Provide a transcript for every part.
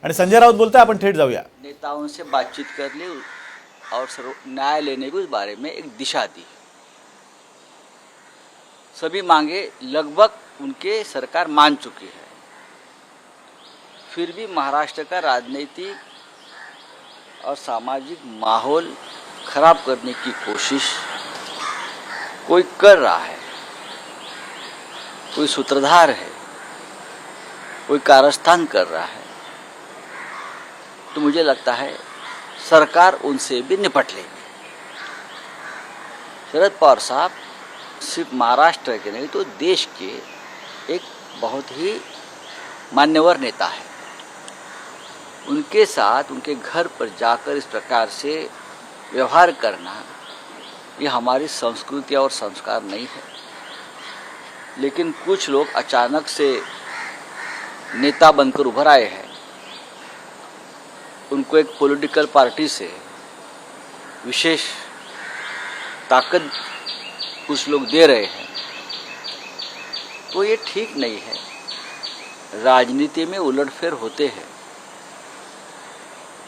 आणि संजय राउत बोलते हैं, अपन थेट जाऊया। नेताओं से बातचीत कर ली और न्यायालय ने भी उस बारे में एक दिशा दी। सभी मांगे लगभग उनके सरकार मान चुकी है। फिर भी महाराष्ट्र का राजनीतिक और सामाजिक माहौल खराब करने की कोशिश कोई कर रहा है। कोई सूत्रधार है, कोई कारस्थान कर रहा है, तो मुझे लगता है सरकार उनसे भी निपट लेगी। शरद पवार साहब सिर्फ महाराष्ट्र के नहीं तो देश के एक बहुत ही मान्यवर नेता है। उनके साथ उनके घर पर जाकर इस प्रकार से व्यवहार करना ये हमारी संस्कृति और संस्कार नहीं है। लेकिन कुछ लोग अचानक से नेता बनकर उभर आए हैं, उनको एक पॉलिटिकल पार्टी से विशेष ताकत कुछ लोग दे रहे हैं, तो ये ठीक नहीं है। राजनीति में उलटफेर होते हैं,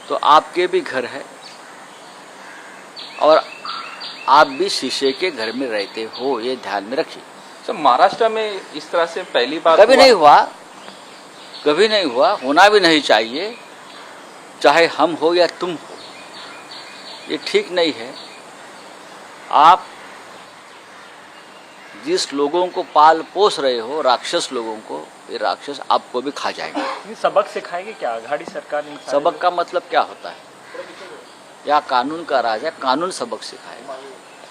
तो आपके भी घर है और आप भी शीशे के घर में रहते हो, ये ध्यान में रखिए। सर, महाराष्ट्र में इस तरह से पहली बार कभी नहीं हुआ, कभी नहीं हुआ, होना भी नहीं चाहिए, चाहे हम हो या तुम हो। ये ठीक नहीं है। आप जिस लोगों को पाल पोस रहे हो, राक्षस लोगों को, ये राक्षस आपको भी खा जाएंगे। सबक सिखाएगी क्या आघाड़ी सरकार? सबक का मतलब क्या होता है? या कानून का राज है, कानून सबक सिखाएगा,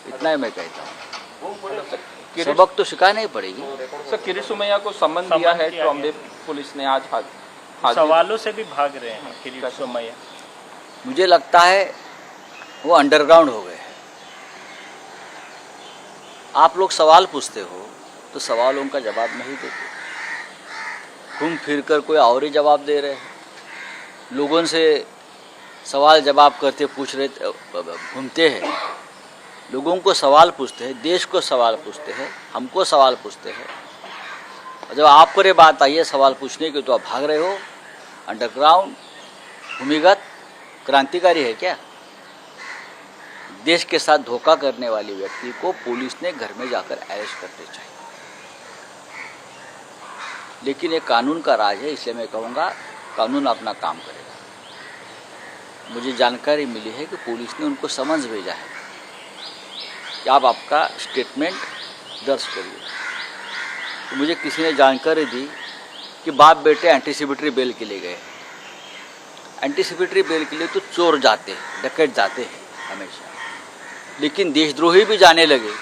इतना ही मैं कहता हूँ। सबक तो सिखाना ही पड़ेगी। सर, किरीट सोमैया को सम्मन दिया है बॉम्बे पुलिस ने आज। सवालों से भी भाग रहे हैं किरीट सोमैया। मुझे लगता है वो अंडरग्राउंड हो गए हैं। आप लोग सवाल पूछते हो तो सवालों का जवाब नहीं देते, घूम फिर कर कोई और ही जवाब दे रहे हैं। लोगों से सवाल जवाब करते पूछ रहे घूमते हैं। लोगों को सवाल पूछते हैं, देश को सवाल पूछते हैं, हमको सवाल पूछते हैं। और जब आप पर ये बात आई है सवाल पूछने की तो आप भाग रहे हो। अंडरग्राउंड भूमिगत क्रांतिकारी है क्या? देश के साथ धोखा करने वाले व्यक्ति को पुलिस ने घर में जाकर अरेस्ट करने चाहिए। लेकिन ये कानून का राज है, इसलिए मैं कहूँगा कानून अपना काम करेगा। मुझे जानकारी मिली है कि पुलिस ने उनको समन्स भेजा है कि आप आपका स्टेटमेंट दर्ज करिए। तो मुझे किसी ने जानकारी दी कि बाप बेटे एंटीसिपेटरी बेल के लिए गए। एंटीसिपेटरी बेल के लिए तो चोर जाते हैं, डकैत जाते हैं हमेशा, लेकिन देशद्रोही भी जाने लगे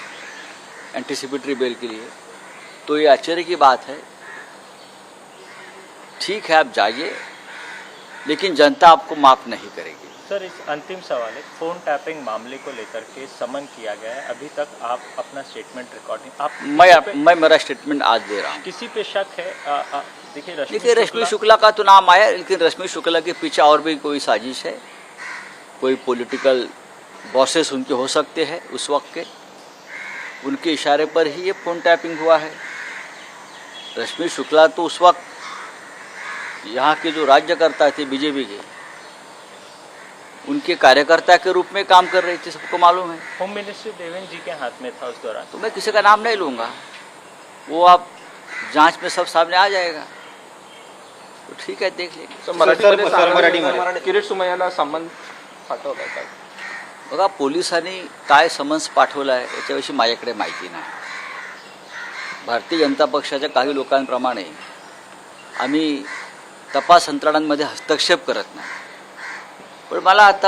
एंटीसिपेटरी बेल के लिए, तो ये आश्चर्य की बात है। ठीक है, आप जाइए, लेकिन जनता आपको माफ नहीं करेगी। सर, इस अंतिम सवाल है, फोन टैपिंग मामले को लेकर के समन किया गया है, अभी तक आप अपना स्टेटमेंट रिकॉर्डिंग मैं मेरा स्टेटमेंट आज दे रहा हूँ। किसी पे शक है? देखिए, रश्मि शुक्ला का तो नाम आया, लेकिन रश्मि शुक्ला के पीछे और भी कोई साजिश है, कोई पॉलिटिकल बॉसेस उनके हो सकते हैं उस वक्त के, उनके इशारे पर ही ये फोन टैपिंग हुआ है। रश्मि शुक्ला तो उस वक्त यहाँ के जो राज्यकर्ता थे बीजेपी के, उनके कार्यकर्ता के रूप में काम कर रही थी, सबको मालूम है। होम मिनिस्टर देवेंद्र जी के हाथ में था उस दौरान। तो मैं किसी का नाम नहीं लूँगा, वो आप जांच में सब सामने आ जाएगा, तो ठीक है, देख लेंगे। किरीट सोमैयाला संबंध पाठवलाय काय? बघा, पोलिसांनी काय समन्स पाठवला आहे याच्याविषयी माझ्याकडे माहिती नाही। भारतीय जनता पक्षाच्या काही लोकांप्रमाणे आम्ही तपास यंत्रणांमध्ये हस्तक्षेप करत नाही, पण मला आता